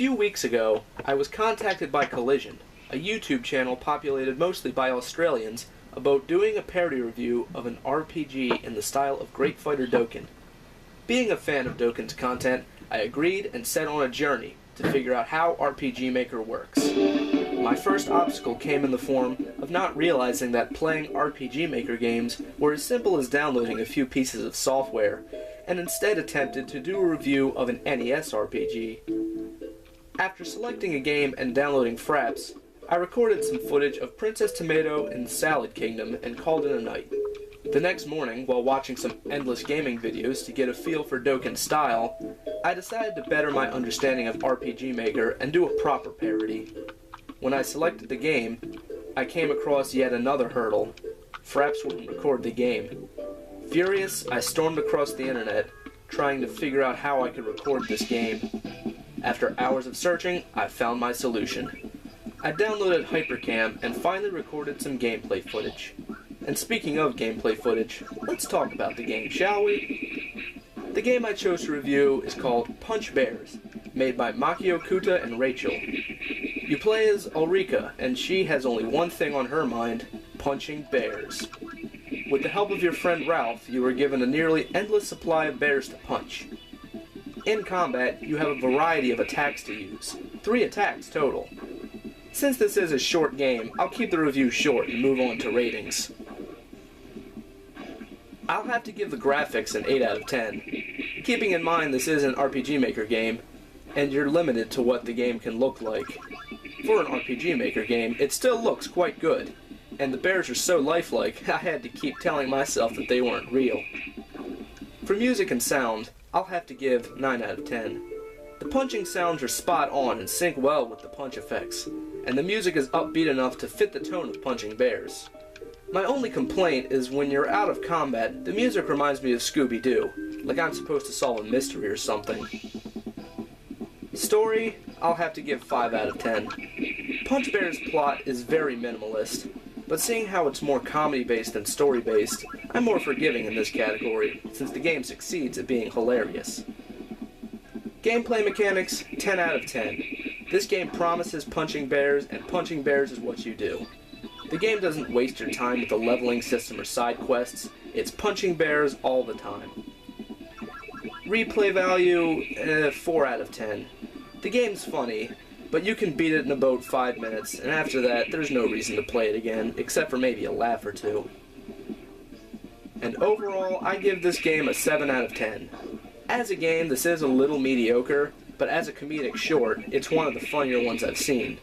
few weeks ago, I was contacted by Collision, a YouTube channel populated mostly by Australians, about doing a parody review of an RPG in the style of GreatFighterDalton. Being a fan of Doken's content, I agreed and set on a journey to figure out how RPG Maker works. My first obstacle came in the form of not realizing that playing RPG Maker games were as simple as downloading a few pieces of software, and instead attempted to do a review of an NES RPG. After selecting a game and downloading Fraps, I recorded some footage of Princess Tomato in the Salad Kingdom and called it a night. The next morning, while watching some endless gaming videos to get a feel for Doken's style, I decided to better my understanding of RPG Maker and do a proper parody. When I selected the game, I came across yet another hurdle. Fraps wouldn't record the game. Furious, I stormed across the internet, trying to figure out how I could record this game. After hours of searching, I found my solution. I downloaded Hypercam and finally recorded some gameplay footage. And speaking of gameplay footage, let's talk about the game, shall we? The game I chose to review is called Punch Bears, made by Makio Kuta and Rachel. You play as Ulrika, and she has only one thing on her mind: punching bears. With the help of your friend Ralph, you are given a nearly endless supply of bears to punch. In combat, you have a variety of attacks to use, 3 attacks total. Since this is a short game, I'll keep the review short and move on to ratings. I'll have to give the graphics an 8 out of 10. Keeping in mind this is an RPG Maker game, and you're limited to what the game can look like. For an RPG Maker game, it still looks quite good, and the bears are so lifelike, I had to keep telling myself that they weren't real. For music and sound, I'll have to give 9 out of 10. The punching sounds are spot on and sync well with the punch effects, and the music is upbeat enough to fit the tone of punching bears. My only complaint is when you're out of combat, the music reminds me of Scooby-Doo, like I'm supposed to solve a mystery or something. Story, I'll have to give 5 out of 10. Punch Bear's plot is very minimalist, but seeing how it's more comedy-based than story-based, I'm more forgiving in this category, since the game succeeds at being hilarious. Gameplay mechanics, 10 out of 10. This game promises punching bears, and punching bears is what you do. The game doesn't waste your time with a leveling system or side quests, it's punching bears all the time. Replay value, 4 out of 10. The game's funny, but you can beat it in about 5 minutes, and after that, there's no reason to play it again, except for maybe a laugh or two. And overall, I give this game a 7 out of 10. As a game, this is a little mediocre, but as a comedic short, it's one of the funnier ones I've seen.